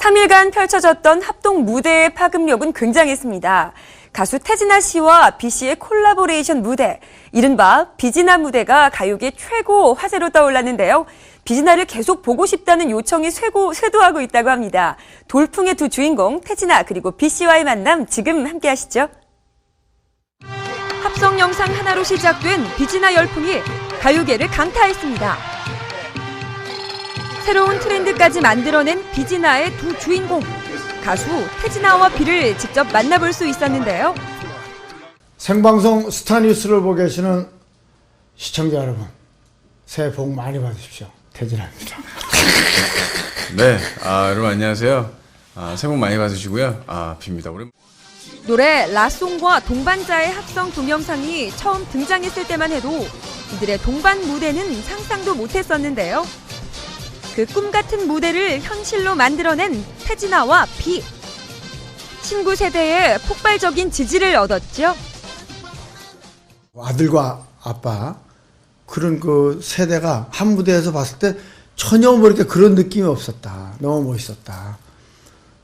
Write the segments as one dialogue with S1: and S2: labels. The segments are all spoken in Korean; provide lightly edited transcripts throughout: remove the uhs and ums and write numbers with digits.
S1: 3일간 펼쳐졌던 합동 무대의 파급력은 굉장했습니다. 가수 태진아 씨와 B 씨의 콜라보레이션 무대, 이른바 비지나 무대가 가요계 최고 화제로 떠올랐는데요. 비지나를 계속 보고 싶다는 요청이 쇄도하고 있다고 합니다. 돌풍의 두 주인공 태진아 그리고 B 씨와의 만남 지금 함께 하시죠. 합성 영상 하나로 시작된 비지나 열풍이 가요계를 강타했습니다. 새로운 트렌드까지 만들어낸 비지나의 두 주인공, 가수 태진아와 B를 직접 만나볼 수 있었는데요.
S2: 생방송 스타뉴스를 보고 계시는 시청자 여러분, 새해 복 많이 받으십시오. 태진아입니다.
S3: 네, 여러분 안녕하세요. 새해 복 많이 받으시고요. B입니다.
S1: 노래 라송과 동반자의 합성 동영상이 처음 등장했을 때만 해도 이들의 동반 무대는 상상도 못했었는데요. 그 꿈 같은 무대를 현실로 만들어낸 태진아와 B. 친구 세대의 폭발적인 지지를 얻었죠.
S2: 아들과 아빠 그런 그 세대가 한 무대에서 봤을 때 전혀 뭐 이렇게 그런 느낌이 없었다. 너무 멋있었다.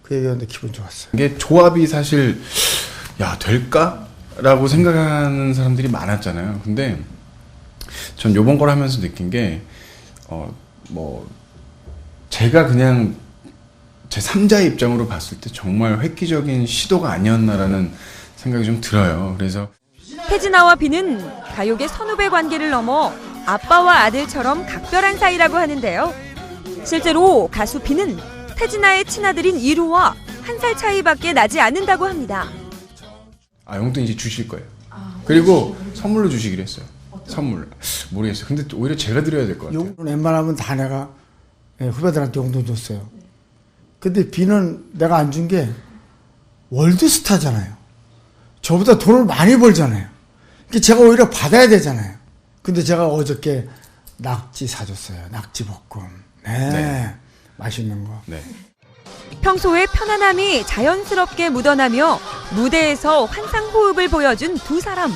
S2: 그 얘기였는데 기분 좋았어요.
S3: 이게 조합이 사실 될까라고 생각하는 사람들이 많았잖아요. 근데 전 요번 걸 하면서 느낀 게 제가 그냥 제 3자의 입장으로 봤을 때 정말 획기적인 시도가 아니었나라는 생각이 좀 들어요. 그래서
S1: 태진아와 B는 가요계 선후배 관계를 넘어 아빠와 아들처럼 각별한 사이라고 하는데요. 실제로 가수 B는 태진아의 친아들인 이루와 1살 차이밖에 나지 않는다고 합니다.
S3: 용돈 이제 주실 거예요. 그리고 선물로 주시기로 했어요. 선물. 모르겠어요. 근데 오히려 제가 드려야 될 것 같아요.
S2: 용돈 웬만하면 다 내가 후배들한테 용돈 줬어요. 근데 B는 내가 안 준 게 월드스타잖아요. 저보다 돈을 많이 벌잖아요. 그러니까 제가 오히려 받아야 되잖아요. 근데 제가 어저께 낙지 사줬어요. 낙지 볶음. 네. 맛있는 거.
S3: 네.
S1: 평소에 편안함이 자연스럽게 묻어나며 무대에서 환상호흡을 보여준 두 사람.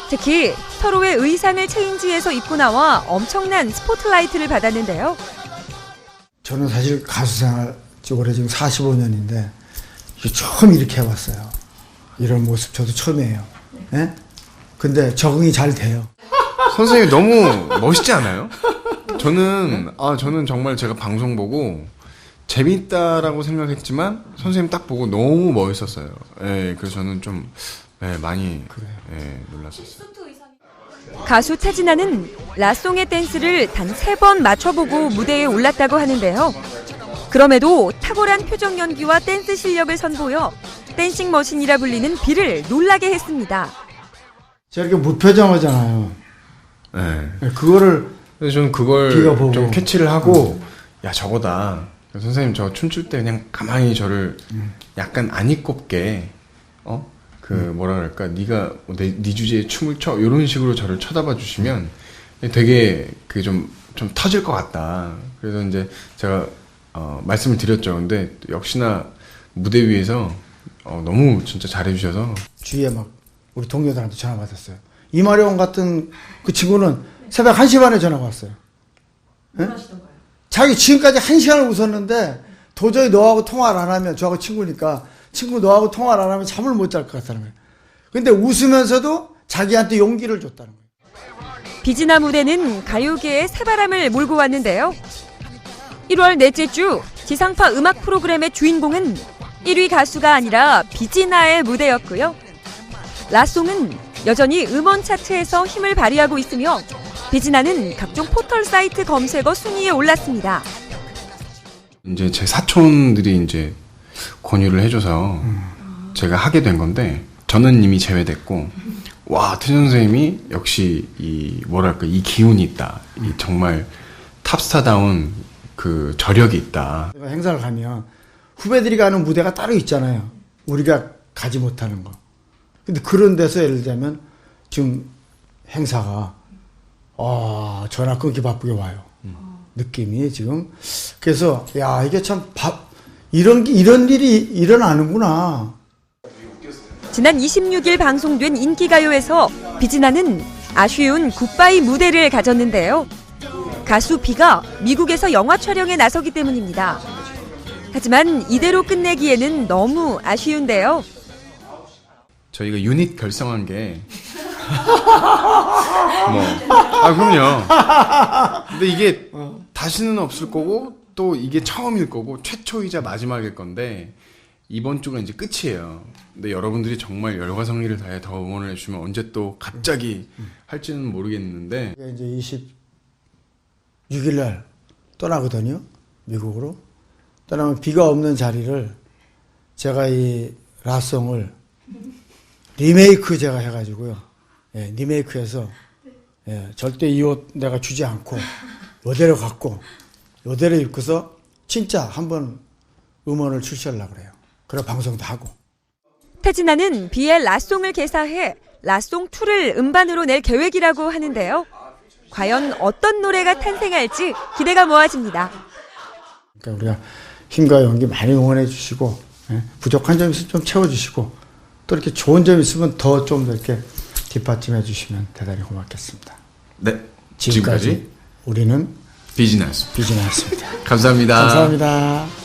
S1: 특히 서로의 의상을 체인지에서 입고 나와 엄청난 스포트라이트를 받았는데요.
S2: 저는 사실 가수 생활 올해 지금 45년인데 처음 이렇게 해봤어요. 이런 모습 저도 처음이에요. 예? 근데 적응이 잘 돼요.
S3: 선생님이 너무 멋있지 않아요? 저는 정말 제가 방송 보고 재밌다라고 생각했지만 선생님 딱 보고 너무 멋있었어요. 예, 그래서 저는 좀 많이 놀랐었어요.
S1: 가수 태진아는 라송의 댄스를 단 3번 맞춰보고 무대에 올랐다고 하는데요. 그럼에도 탁월한 표정 연기와 댄스 실력을 선보여 댄싱 머신이라 불리는 B를 놀라게 했습니다.
S2: 제가 이렇게 무표정하잖아요.
S3: 네.
S2: 그거를
S3: 그래서 저는 그걸 좀 캐치를 하고 저거다. 선생님 저 춤출 때 그냥 가만히 저를 약간 안 이꼽게 뭐라 그럴까, 네가 네 주제에 춤을 춰 이런 식으로 저를 쳐다봐 주시면 되게 그게 좀 터질 것 같다. 그래서 이제 제가 말씀을 드렸죠. 근데 역시나 무대 위에서 너무 진짜 잘해주셔서
S2: 주위에 막 우리 동료들한테 전화 받았어요. 이마룡 같은 그 친구는 새벽 1시 반에 전화가 왔어요. 네? 자기 지금까지 1시간을 웃었는데 도저히 너하고 통화를 안 하면, 저하고 친구니까 친구 너하고 통화를 안 하면 잠을 못 잘 것 같다는 거예요. 근데 웃으면서도 자기한테 용기를 줬다는 거예요.
S1: 비지나 무대는 가요계의 새바람을 몰고 왔는데요. 1월 넷째 주 지상파 음악 프로그램의 주인공은 1위 가수가 아니라 비지나의 무대였고요. 라송은 여전히 음원 차트에서 힘을 발휘하고 있으며 비지나는 각종 포털 사이트 검색어 순위에 올랐습니다.
S3: 이제 제 사촌들이 이제 권유를 해줘서 제가 하게 된 건데, 저는 이미 제외됐고, 태진 선생님이 역시 이 기운이 있다. 이 정말 탑스타다운 그 저력이 있다.
S2: 제가 행사를 가면 후배들이 가는 무대가 따로 있잖아요. 우리가 가지 못하는 거. 근데 그런 데서 예를 들자면 지금 행사가 전화 끊기 바쁘게 와요. 느낌이 지금. 그래서 이게 참 이런 일이 일어나는구나.
S1: 지난 26일 방송된 인기가요에서 비지나는 아쉬운 굿바이 무대를 가졌는데요. 가수 B가 미국에서 영화 촬영에 나서기 때문입니다. 하지만 이대로 끝내기에는 너무 아쉬운데요.
S3: 저희가 유닛 결성한 게 그럼요. 근데 이게 다시는 없을 거고 또 이게 처음일 거고 최초이자 마지막일 건데 이번 주가 이제 끝이에요. 근데 여러분들이 정말 열과 성의를 다해 더 응원을 해주시면 언제 또 갑자기 할지는 모르겠는데
S2: 이제 26일 날 떠나거든요. 미국으로. 떠나면 비가 없는 자리를 제가 이 라송을 리메이크 제가 해가지고요. 예, 리메이크해서 절대 이 옷 내가 주지 않고 이대로 갖고 이대로 입고서 진짜 한번 음원을 출시하려고 그래요. 그리고 방송도 하고.
S1: 태진아는 비의 라송을 개사해 라송2를 음반으로 낼 계획이라고 하는데요. 과연 어떤 노래가 탄생할지 기대가 모아집니다.
S2: 그러니까 우리가 힘과 용기 많이 응원해 주시고 부족한 점 있으면 좀 채워주시고 또 이렇게 좋은 점 있으면 더 좀 이렇게 뒷받침해 주시면 대단히 고맙겠습니다.
S3: 네,
S2: 지금까지 우리는
S3: 비즈니스였습니다.
S2: 비즈니스입니다.
S3: 감사합니다.
S2: 감사합니다.